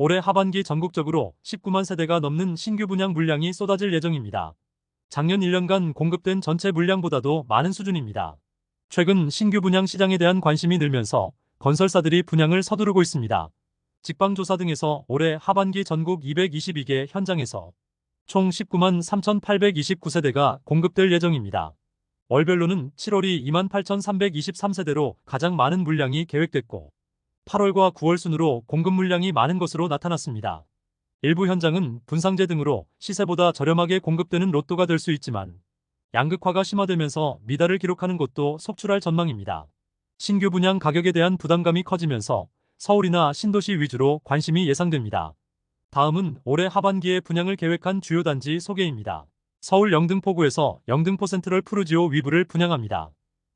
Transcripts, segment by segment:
올해 하반기 전국적으로 19만 세대가 넘는 신규 분양 물량이 쏟아질 예정입니다. 작년 1년간 공급된 전체 물량보다도 많은 수준입니다. 최근 신규 분양 시장에 대한 관심이 늘면서 건설사들이 분양을 서두르고 있습니다. 직방조사 등에서 올해 하반기 전국 222개 현장에서 총 19만 3,829세대가 공급될 예정입니다. 월별로는 7월이 28,323세대로 가장 많은 물량이 계획됐고 8월과 9월 순으로 공급 물량이 많은 것으로 나타났습니다. 일부 현장은 분상제 등으로 시세보다 저렴하게 공급되는 로또가 될 수 있지만 양극화가 심화되면서 미달을 기록하는 곳도 속출할 전망입니다. 신규 분양 가격에 대한 부담감이 커지면서 서울이나 신도시 위주로 관심이 예상됩니다. 다음은 올해 하반기에 분양을 계획한 주요 단지 소개입니다. 서울 영등포구에서 영등포 센트럴 푸르지오 위브를 분양합니다.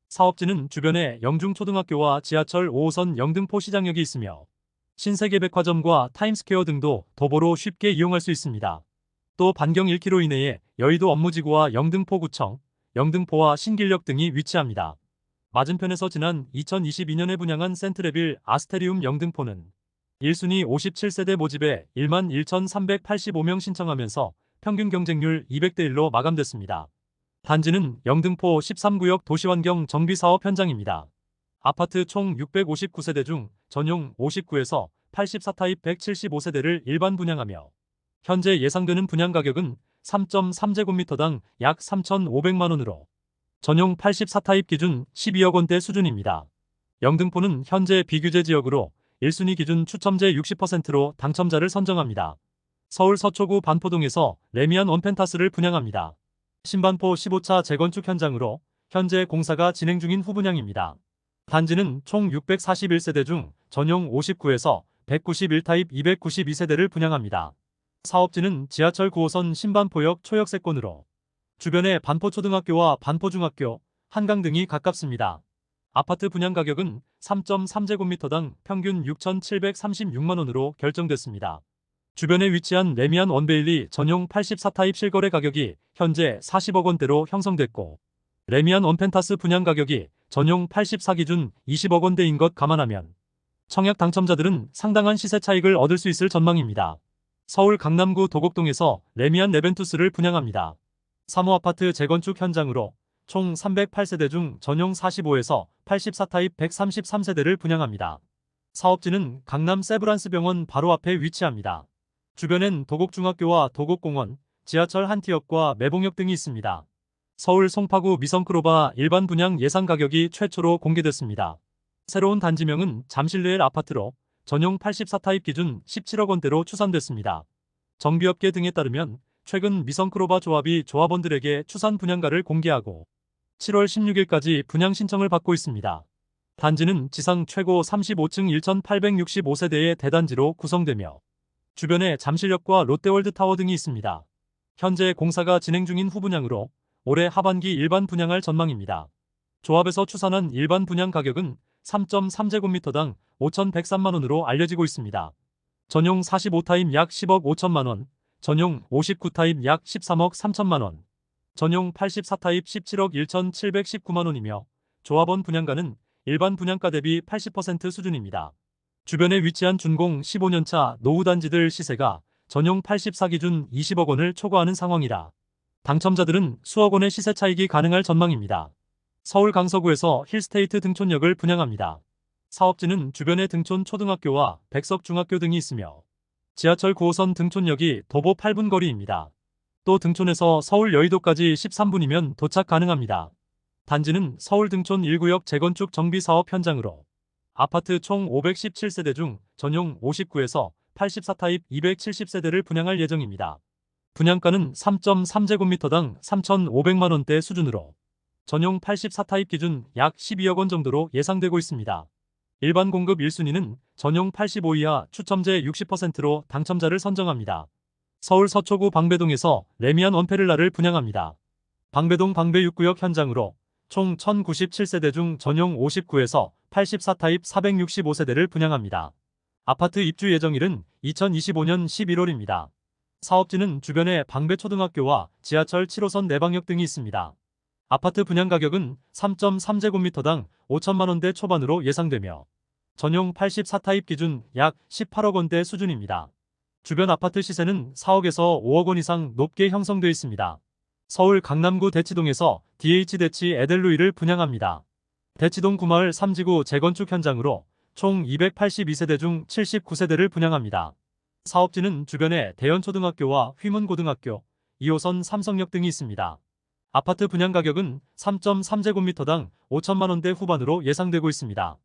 사업지는 주변에 영중초등학교와 지하철 5호선 영등포 시장역이 있으며 신세계백화점과 타임스퀘어 등도 도보로 쉽게 이용할 수 있습니다. 또 반경 1km 이내에 여의도 업무지구와 영등포구청, 영등포와 신길역 등이 위치합니다. 맞은편에서 지난 2022년에 분양한 센트레빌 아스테리움 영등포는 1순위 57세대 모집에 1만 1,385명 신청하면서 평균 경쟁률 200대1로 마감됐습니다. 단지는 영등포 13구역 도시환경 정비사업 현장입니다. 아파트 총 659세대 중 전용 59에서 84타입 175세대를 일반 분양하며 현재 예상되는 분양 가격은 3.3제곱미터당 약 3,500만원으로 전용 84타입 기준 12억 원대 수준입니다. 영등포는 현재 비규제 지역으로 1순위 기준 추첨제 60%로 당첨자를 선정합니다. 서울 서초구 반포동에서 레미안 원펜타스를 분양합니다. 신반포 15차 재건축 현장으로 현재 공사가 진행 중인 후분양입니다. 단지는 총 641세대 중 전용 59에서 191타입 292세대를 분양합니다. 사업지는 지하철 9호선 신반포역 초역세권으로 주변에 반포초등학교와 반포중학교, 한강 등이 가깝습니다. 아파트 분양 가격은 3.3제곱미터당 평균 6,736만원으로 결정됐습니다. 주변에 위치한 레미안 원베일리 전용 84타입 실거래 가격이 현재 40억 원대로 형성됐고 레미안 원펜타스 분양 가격이 전용 84 기준 20억 원대인 것 감안하면 청약 당첨자들은 상당한 시세 차익을 얻을 수 있을 전망입니다. 서울 강남구 도곡동에서 레미안 네벤투스를 분양합니다. 3호 아파트 재건축 현장으로 총 308세대 중 전용 45에서 84타입 133세대를 분양합니다. 사업지는 강남 세브란스 병원 바로 앞에 위치합니다. 주변엔 도곡중학교와 도곡공원, 지하철 한티역과 매봉역 등이 있습니다. 서울 송파구 미성크로바 일반 분양 예상 가격이 최초로 공개됐습니다. 새로운 단지명은 잠실레일 아파트로 전용 84타입 기준 17억 원대로 추산됐습니다. 정비업계 등에 따르면 최근 미성크로바 조합이 조합원들에게 추산 분양가를 공개하고 7월 16일까지 분양 신청을 받고 있습니다. 단지는 지상 최고 35층 1,865세대의 대단지로 구성되며 주변에 잠실역과 롯데월드타워 등이 있습니다. 현재 공사가 진행 중인 후분양으로 올해 하반기 일반 분양할 전망입니다. 조합에서 추산한 일반 분양 가격은 3.3제곱미터당 5,103만원으로 알려지고 있습니다. 전용 45타입 약 10억 5천만원, 전용 59타입 약 13억 3천만원, 전용 84타입 17억 1,719만원이며 조합원 분양가는 일반 분양가 대비 80% 수준입니다. 주변에 위치한 준공 15년차 노후단지들 시세가 전용 84 기준 20억 원을 초과하는 상황이라 당첨자들은 수억 원의 시세 차익이 가능할 전망입니다. 서울 강서구에서 힐스테이트 등촌역을 분양합니다. 사업지는 주변에 등촌 초등학교와 백석 중학교 등이 있으며 지하철 9호선 등촌역이 도보 8분 거리입니다. 또 등촌에서 서울 여의도까지 13분이면 도착 가능합니다. 단지는 서울 등촌 1구역 재건축 정비사업 현장으로 아파트 총 517세대 중 전용 59에서 84타입 270세대를 분양할 예정입니다. 분양가는 3.3제곱미터당 3,500만원대 수준으로 전용 84타입 기준 약 12억 원 정도로 예상되고 있습니다. 일반 공급 1순위는 전용 85 이하 추첨제 60%로 당첨자를 선정합니다. 서울 서초구 방배동에서 레미안 원페를라를 분양합니다. 방배동 방배 6구역 현장으로 총 1,097세대 중 전용 59에서 84타입 465세대를 분양합니다. 아파트 입주 예정일은 2025년 11월입니다. 사업지는 주변에 방배초등학교와 지하철 7호선 내방역 등이 있습니다. 아파트 분양 가격은 3.3제곱미터당 5천만원대 초반으로 예상되며 전용 84타입 기준 약 18억 원대 수준입니다. 주변 아파트 시세는 4억에서 5억 원 이상 높게 형성돼 있습니다. 서울 강남구 대치동에서 DH대치 에델루이를 분양합니다. 대치동 구마을 3지구 재건축 현장으로 총 282세대 중 79세대를 분양합니다. 사업지는 주변에 대연초등학교와 휘문고등학교, 2호선 삼성역 등이 있습니다. 아파트 분양 가격은 3.3제곱미터당 5천만 원대 후반으로 예상되고 있습니다.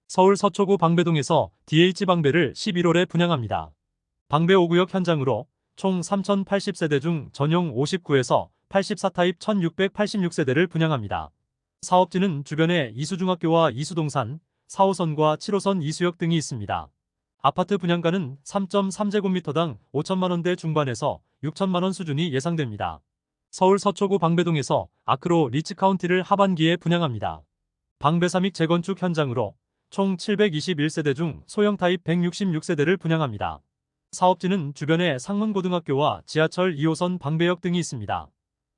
서울 서초구 방배동에서 DH방배를 11월에 분양합니다. 방배 5구역 현장으로 총 3,080세대 중 전용 59에서 84타입 1,686세대를 분양합니다. 사업지는 주변에 이수중학교와 이수동산, 4호선과 7호선 이수역 등이 있습니다. 아파트 분양가는 3.3제곱미터당 5천만 원대 중반에서 6천만 원 수준이 예상됩니다. 서울 서초구 방배동에서 아크로 리츠카운티를 하반기에 분양합니다. 방배 3익 재건축 현장으로 총 721세대 중 소형 타입 166세대를 분양합니다. 사업지는 주변에 상문고등학교와 지하철 2호선 방배역 등이 있습니다.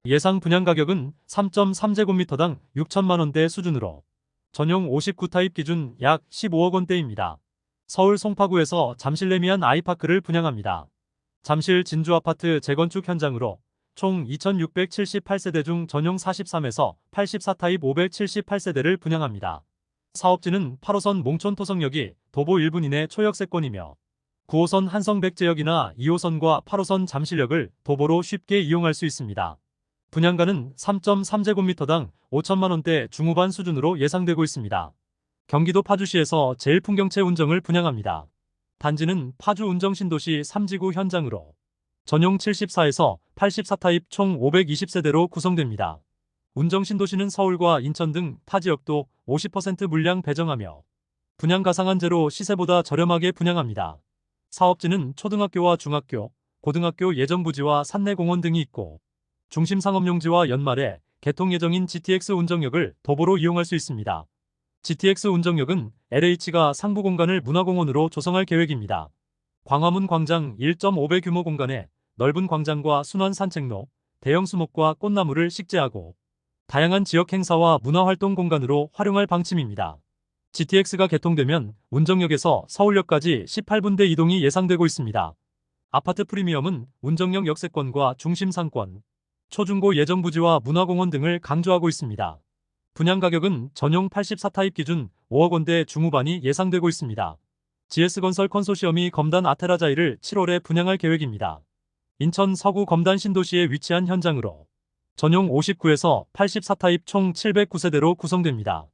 예상 분양 가격은 3.3제곱미터당 6천만 원대 수준으로 전용 59타입 기준 약 15억 원대입니다. 서울 송파구에서 잠실 레미안 아이파크를 분양합니다. 잠실 진주아파트 재건축 현장으로 총 2,678세대 중 전용 43에서 84타입 578세대를 분양합니다. 사업지는 8호선 몽촌토성역이 도보 1분 이내 초역세권이며 9호선 한성백제역이나 2호선과 8호선 잠실역을 도보로 쉽게 이용할 수 있습니다. 분양가는 3.3제곱미터당 5천만 원대 중후반 수준으로 예상되고 있습니다. 경기도 파주시에서 제일풍경채 운정을 분양합니다. 단지는 파주 운정신도시 3지구 현장으로 전용 74에서 84타입 총 520세대로 구성됩니다. 운정신도시는 서울과 인천 등 타 지역도 50% 물량 배정하며 분양 가상한제로 시세보다 저렴하게 분양합니다. 사업지는 초등학교와 중학교, 고등학교 예정부지와 산내공원 등이 있고 중심상업용지와 연말에 개통 예정인 GTX 운정역을 도보로 이용할 수 있습니다. GTX 운정역은 LH가 상부 공간을 문화공원으로 조성할 계획입니다. 광화문 광장 1.5배 규모 공간에 넓은 광장과 순환 산책로, 대형 수목과 꽃나무를 식재하고 다양한 지역 행사와 문화활동 공간으로 활용할 방침입니다. GTX가 개통되면 운정역에서 서울역까지 18분대 이동이 예상되고 있습니다. 아파트 프리미엄은 운정역 역세권과 중심 상권, 초중고 예정부지와 문화공원 등을 강조하고 있습니다. 분양 가격은 전용 84타입 기준 5억 원대 중후반이 예상되고 있습니다. GS건설 컨소시엄이 검단 아테라자이를 7월에 분양할 계획입니다. 인천 서구 검단 신도시에 위치한 현장으로 전용 59에서 84타입 총 709세대로 구성됩니다.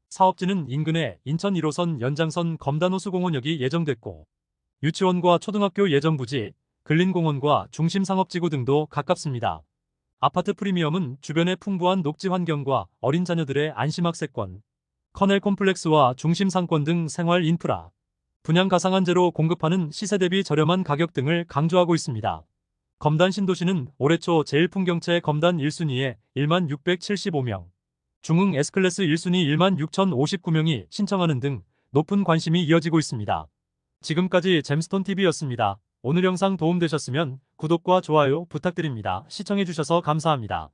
사업지는 인근에 인천 1호선 연장선 검단호수공원역이 예정됐고 유치원과 초등학교 예정부지, 근린공원과 중심상업지구 등도 가깝습니다. 아파트 프리미엄은 주변의 풍부한 녹지 환경과 어린 자녀들의 안심학세권, 커넬 콤플렉스와 중심상권 등 생활 인프라, 분양 가상한제로 공급하는 시세 대비 저렴한 가격 등을 강조하고 있습니다. 검단 신도시는 올해 초 제일풍경채 검단 1순위에 1675명, 중흥 S클래스 1순위 16,059명이 신청하는 등 높은 관심이 이어지고 있습니다. 지금까지 잼스톤TV였습니다. 오늘 영상 도움되셨으면 구독과 좋아요 부탁드립니다. 시청해주셔서 감사합니다.